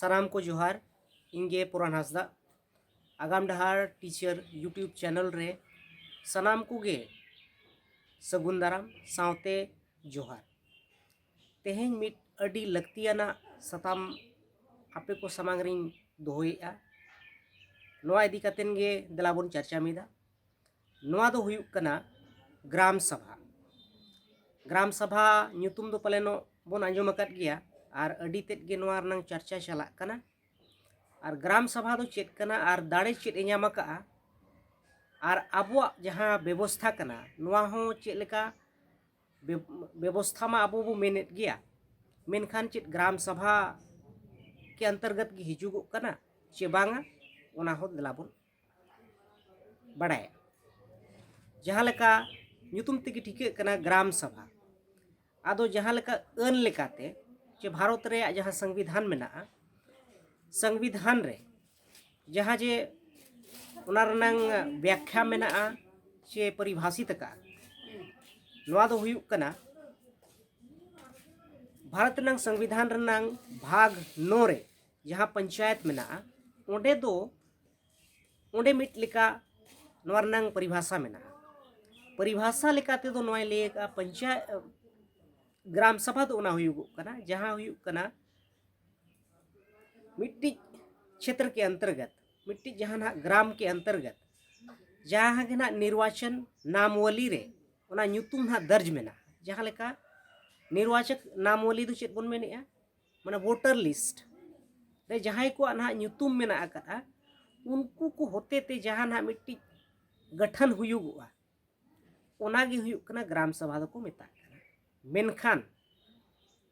सानाम को जोहार इंगे पुरान हासदा आगाम डहार टीचर यूट्यूब चैनल रे सानाम कोगे सगुन दाराम सावते जोहार तेहें मिट अडी लक्तियाना सताम आपे को समांग रिंग दोहोएआ नोआ इदी कातेन गे दलाबोन चर्चा मिदा नोआ दो हुयुक कना ग्राम सभा ᱧᱩᱛᱩᱢ दो पलेनो बोन आंजोम अकात गिया और अडी तेद गे नोआ रनांग चर्चा चलाक कना और ग्राम सभा दो चेत कना और दाड़े चेत एኛम अकाआ और आबुआ जहां व्यवस्था कना नोआ हो चेत लेका व्यवस्था मा आबो बो मेनेत गिया मेनखान चेत ग्राम सभा के अंतर्गत गे हिजुगो कना चे बांगा ओना हो दलाबोन बड़ाय जहां लेका ᱧᱩᱛᱩᱢ तेगे ठिके कना ग्राम सभा आदो जहां लेका अन लेकाते चे भारत रे जहां संविधान मेनाआ संविधान रे जहां जे ओना रनांग व्याख्या मेनाआ चे परिभाषित का नोआ दो हुयुक कना भारत रनांग संविधान रनांग भाग 9 रे जहां पंचायत मेनाआ ओंडे मिट लेका नोआ रनांग परिभाषा मेनाआ परिभाषा लेकाते दो नोआ लेका पंचायत ग्राम सभा दो ओना हुयुगो कना जहां हुयुक कना मिट्टी क्षेत्र के अंतर्गत मिट्टी जहां ना ग्राम के अंतर्गत जहां के ना निर्वाचन नामवली रे ओना ᱧᱩᱛᱩᱢ ना दर्ज मेना जहां लेका निर्वाचक नामवली दो चेत बोन मेनेआ माने वोटर लिस्ट रे जहां को ना ᱧᱩᱛᱩᱢ मेना अकाता उनको को होते ते जहां ना मिट्टी गठन हुयुगोआ ओना गे हुयुक कना ग्राम सभा दो को मेता मेनखान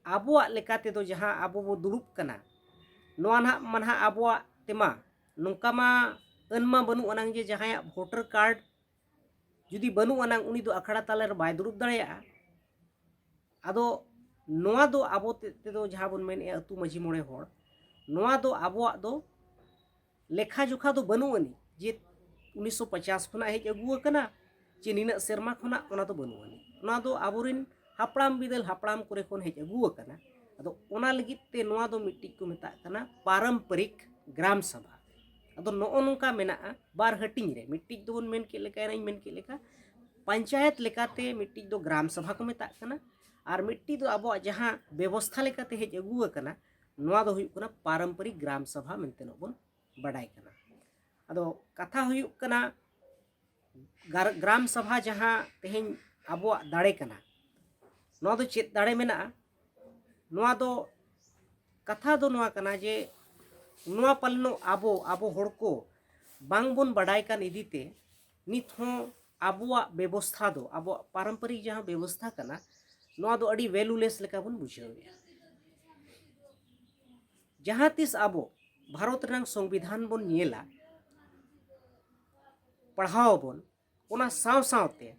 आबुआ लेकाते दो जहां आबो बो दुरुब कना नोआ ना मनहा आबुआ तेमा नोंका मा अनमा बनु अनांग जे जहां वोटर कार्ड जुदी बनु अनांग उनी दो अखड़ा ताले रे बाय दुरुब दाड़ेया आदो नोआ दो आबो ते दो जहां बोन मेने अतु मजी मोड़े होड़ नोआ दो आबुआ दो लेखा जोखा दो बनु अनि जे 1950 खना हेज अगुआ कना जे निना सेरमा खना ओना दो बनु अनि ओना दो आबोरिन हापड़ाम बिदल हापड़ाम करे कोन हेज अगुआ कना अदो ओना लगित ते नोआ दो मिट्टी को मेता कना पारंपरिक ग्राम सभा अदो नो नोंका मेनाआ बार हटिंग रे मिट्टी दो बोन मेन के लेका नाई मेन के लेका पंचायत लेकाते मिट्टी दो ग्राम सभा को मेता कना और मिट्टी दो आबो जहां व्यवस्था लेकाते हेज अगुआ कना नोआ दो हुयुक कना पारंपरिक ग्राम सभा मेनते नो बोन बडाय कना अदो कथा हुयुक कना ग्राम सभा जहां तेहें आबो दाड़े कना नोआ दो चेत दाड़े मेना नोआ दो कथा दो नोआ कना जे नोआ पलनो आबो आबो होड़ को बांग बोन बडाय कान इदीते नित हो आबुआ व्यवस्था दो आबो पारंपरिक जहां व्यवस्था कना नोआ दो अड़ी वैल्यूलेस लेका बोन बुझावेया जहां तिस आबो भारत रंग संविधान बोन नेला पढ़ाओ बोन ओना साव सावते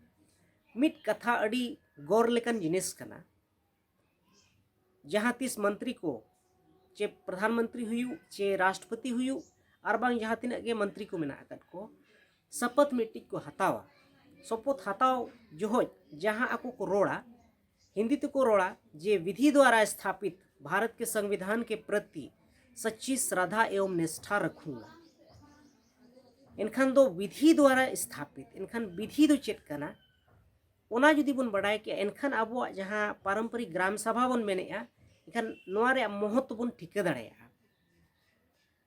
मिट कथा अड़ी गौर लेकन जिनिस कना जहां तिस मंत्री को चे प्रधानमंत्री हुयु चे राष्ट्रपति हुयु और बांग जहां तिना गे मंत्री को मेना अकत को शपथ मिट्टी को हतावा शपथ हताव जोहज जहां आको को रोड़ा हिंदी तो को रोड़ा जे विधि द्वारा स्थापित भारत के संविधान के प्रति सच्ची श्रद्धा एवं निष्ठा रखूंगा इनखान दो विधि द्वारा स्थापित इनखान विधि दो चेत कना ओना जुदी बोन बडाय के इनखान आबुआ जहां पारंपरिक ग्राम सभा बोन मेनेआ इनखान नोआ रे महत्व बोन ठिका दाड़ेया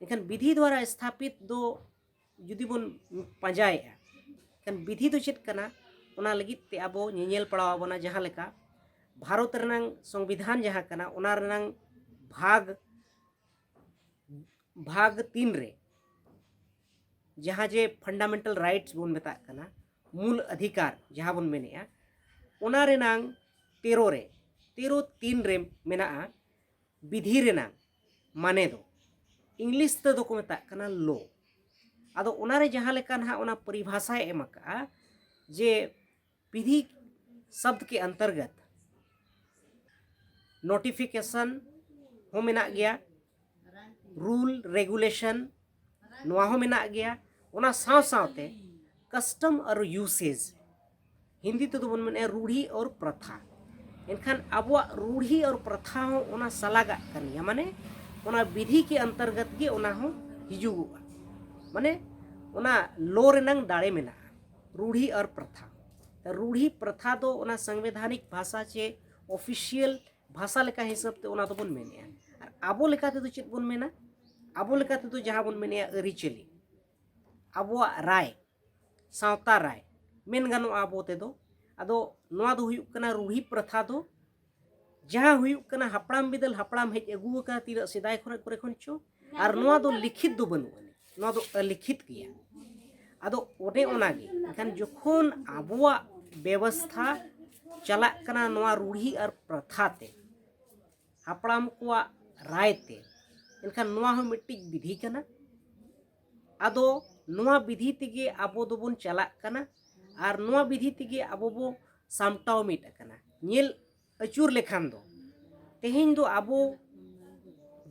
इनखान विधि द्वारा स्थापित दो जुदी बोन पांजाएआ इनखान विधि दो चेत कना ओना लगित ते आबो नेनेल पड़ाव बोना जहां लेका भारत रनांग संविधान जहां कना ओना रनांग भाग 3 रे जहां जे फंडामेंटल राइट्स बोन मेता कना मूल अधिकार जहां बोन मेनेआ ओना रेनांग 13 रे मेनाआ विधि रेनांग माने दो इंग्लिश ते दो को मेता कना लो आदो ओना रे जहां लेका ना ओना परिभाषा एम का जे विधि शब्द के अंतर्गत नोटिफिकेशन हो मेना गया रूल रेगुलेशन नोआ हो मेना गया ओना साव सावते कस्टम और यूसेज हिंदी तो बोन मेने रूढ़ी और प्रथा इनखान आबुआ रूढ़ी और प्रथा हो ओना सलागा कनिया माने ओना विधि के अंतर्गत गे ओना हो हिजुगुआ माने ओना लो रेनांग दाड़े मेना रूढ़ी और प्रथा रूढ़ी प्रथा दो ओना संवैधानिक भाषा चे ऑफिशियल भाषा लेका हिसाब ते ओना तो बन मेने और आबो लेका ते तो चेत बन मेना आबो लेका ते तो जहां बन मेने अरिचली आबो राय सावता राय मेन गानो आबो ते दो आदो नोआ दो हुयुक कना रूढ़ी प्रथा दो जहां हुयुक कना हपड़ाम बिदल हपड़ाम हेज अगु का तीर सिदाय खरे करे खन चो और नोआ दो लिखित दो बनु नोआ दो अलिखित किया आदो ओने ओनागे एखान जखन आबोआ व्यवस्था चला कना नोआ रूढ़ी और प्रथा ते हपड़ाम को राय ते एनखान नोआ हो मिट्टी विधि कना आदो नोआ विधि तेगे आबो दोबन चला कना और नोआ विधि तेगे आबो बो सामटाव मिट कना नेल अचूर लेखान दो तेहें दो आबो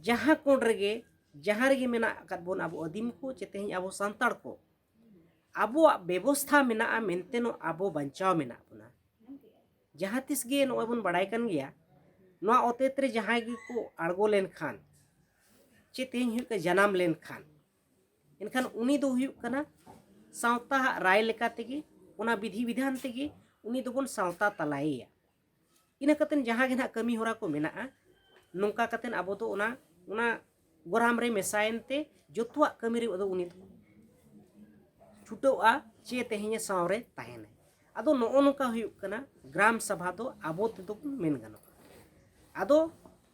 जहां कोण रेगे मेना अकाद बोन आबो अदीम को चे तेहें आबो सांताड़ को आबो व्यवस्था मेना मेनतेनो आबो बंचाव मेना बोना जहां तिस गे नोय बन बड़ाय कन गया नोआ अतेत रे जहां गे को आड़गो लेन खान चे तेहें हुयुक का जनाम लेन खान इनखान उनी दो हुयुक कना सावता राय लेका तेगे ओना विधि विधान तेगे उनी दोबन सावता तलाएया इना कतेन जहां गे ना कमी होरा को मेना नोंका कतेन आबो तो ओना गोराम रे मेसायनते जोतुआ कमी रे दो उनी छुटोआ चे तेहें सावरे ताहेना आदो नो नोका हुयुक कना ग्राम सभा दो आबो ते दो मेन गानो आदो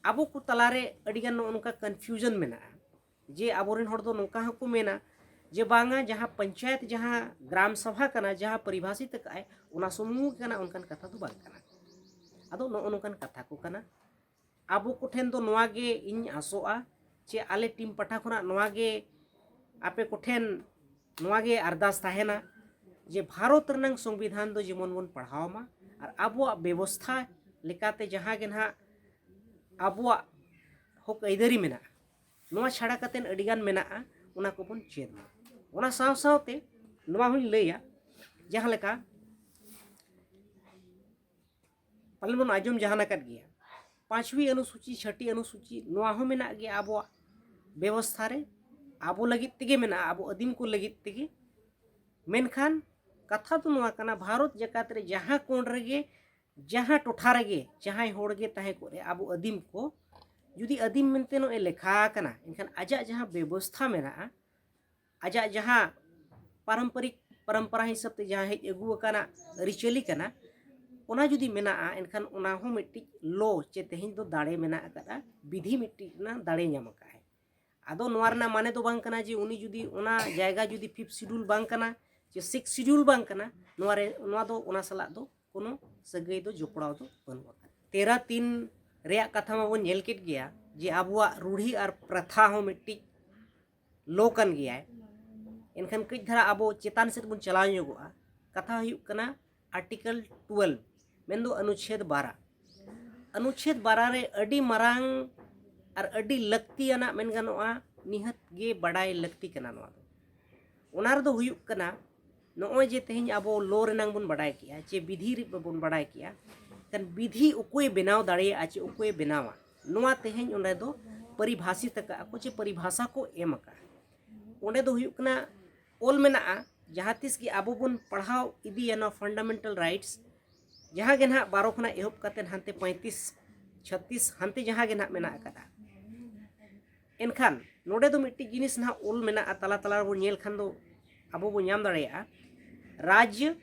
आबो को तलारे अडिगान नो नोका कन्फ्यूजन मेना जे आबोरेन हर दो नोका हको मेना जे बांगा जहां पंचायत जहां ग्राम सभा कना जहां परिभाषित काय ओना समूह कना उनकन कथा दो बांग कना आदो नो नोकन कथा को कना आबो को ठेन दो नोआ गे इन आसोआ चे आले टीम पठा खना नोआ गे आपे को ठेन नोआ गे अरदास ताहेना जे भारत रनंग संविधान दो जेमन बन पढ़ावमा और आबो व्यवस्था लेकाते जहां गे ना आबो हक ऐदरी मेना नोआ छाड़ा कतेन अडिगान मेना ओना को बन चेद मा ओना साव सावते नोआ हुई लैया जहां लेका पालन बन आजम जहां कट गया 5वीं अनुसूची 6ठी अनुसूची नोआ हो मेना गया आबो व्यवस्था रे आबो लगित तेगे मेना आबो अदीम को लगित तेगे मेनखान कथा तो नोआ कना भारत जकात रे जहां कोण रेगे जहां टोठा रेगे जहां होड़गे ताहे को रे आबो अदीम को जुदी अदीम मेनते नो लेखा कना इनखान आजा जहां व्यवस्था मेना आजा जहां पारंपरिक परंपरा हिसाब ते जहां हेज अगु कना रिचली कना ओना जुदी मेना इनखान ओना हो मिट्टी लो चे तेहें दो दाड़े मेना अकादा विधि मिट्टी ना दाड़े नाम का आदो नोआ रना माने दो बांग कना जे उनी जुदी ओना जायगा जुदी 5th शेड्यूल बांग कना जे 6th शेड्यूल बांग कना नोआ दो ओना सला दो कोनो सगई दो जोपड़ाव दो बनुआ 13(3) रेया कथा मा बन नेल केट गया जे आबुआ रूढ़ी और प्रथा हो मिट्टी लो कन गया इनखान कई धरा आबो चेतान से बन चलाव योगोआ कथा हुयुक कना आर्टिकल 12 मेन दो अनुच्छेद 12 रे अडी मरांग और अडी लक्ति आना मेन गानोआ निहत गे बड़ाई लक्ति कना नोआ दो ओना रे दो हुयुक कना नोय जे तेहें आबो लो रेनांग बन बड़ाई किया जे विधि रे बन बड़ाई किया कन विधि उकोय बेनाव दाड़े आचे उकोय बेनावा नोआ तेहें ओंडे दो परिभाषित का को चे परिभाषा को एम का ओंडे दो हुयुक कना ओल मेना जहां तिस की आबो बन पढ़ाव इदी ना फंडामेंटल राइट्स जहां गे ना 12 खना एहब कते हानते 35 36 हानते जहां गे ना मेना कदा एनखान नोडे दो मिट्टी जिनिस ना ओल मेना तला तला बो नेल खान दो आबो बो नाम दाड़ेया राज्य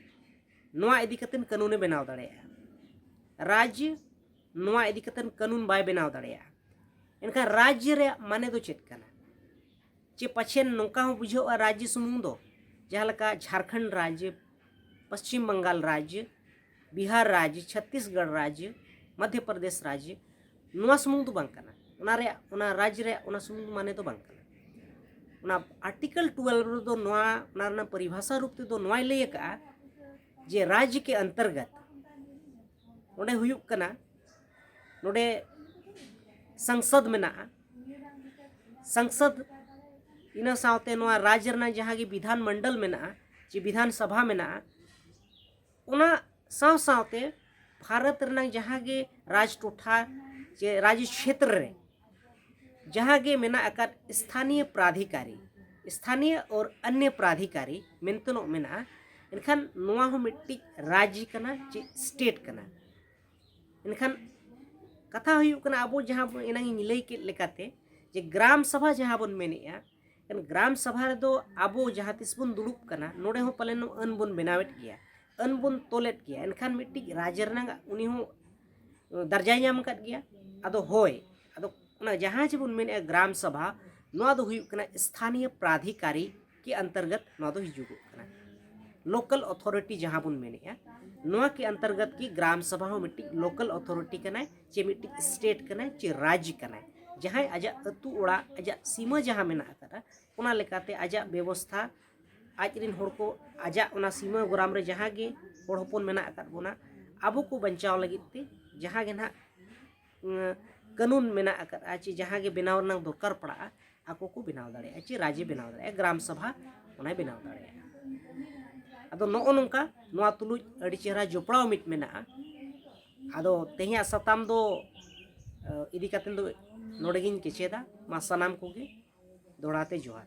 नोआ इदी कतेन कानूने बनाव दाड़ेया राज्य नोआ इदी कतेन कानून बाय बनाव दाड़ेया एनखान राज्य रे माने दो चेत कना चे पछेन नोका हो बुझो राज्य समूह दो जहां लका झारखंड राज्य पश्चिम बंगाल राज्य बिहार राज्य छत्तीसगढ़ राज्य मध्य प्रदेश राज्य नोआ समूह दो बांग कना ओना राज्य रे ओना समूह माने दो बांग कना ओना आर्टिकल 12 दो नोआ ओना परिभाषा रूप ते दो नोआ लय का जे राज्य के अंतर्गत ओंडे हुयुक कना नोडे संसद मेना संसद इना सावते नोआ राज्य रना जहां गे विधान मंडल मेना जे विधान सभा मेना ओना साव सावते भारत रना जहां गे राज टोठा जे राज्य क्षेत्र रे जहाँ गे मेना अकाद स्थानीय प्राधिकारी स्थानीय और अन्य प्राधिकारी मेंतनो मेना इनखान नोआ हो मिट्टी राज्य कना चे स्टेट कना इनखान कथा हुई कना अब जहाँ इनांग लई के लेकाते जे ग्राम सभा जहाँ बन मेनेया ग्राम सभा दो अब जहाँ तिस बन दुड़ुब कना नोडे हो पलेनो अन बन बनावेट गया अन बन तोलेट गया इनखान मिट्टी राज्य रंगा उनी हो दर्जा नाम कर गया अदो होय अदो ना जहाँ जे बन मेने ग्राम सभा नोआ दो हुई कना स्थानीय प्राधिकारी के अंतर्गत नोआ दो हिजुगो कना लोकल अथॉरिटी जहाँ बन मेने नोआ के अंतर्गत की ग्राम सभा हो मिट्टी लोकल अथॉरिटी कना चे मिट्टी स्टेट कना चे राज्य कना जहाँ आजा अतु ओड़ा आजा सीमा जहाँ मेना करा उना लेकाते आजा व्यवस्था आज रिन होड़ को आजा उना सीमा ग्राम रे जहाँ गे होड़ होपन मेना अकाद बोना आबो को बंचाव लगित ते जहाँ गे ना कानून मेना अकाद आची जहाँ गे बनाव रना दरकार पड़ा आको को बनाव दाड़े आची राज्य बनाव दाड़े ग्राम सभा उना बनाव दाड़े अदो नो नोंका नोआ तुलुज अड़ी चेहरा जोपड़ाव मिट मेना अदो तेहिया सताम दो इदी कातेन दो नोडेगिन केचेदा मा सनाम कोगे दोड़ाते जोहार।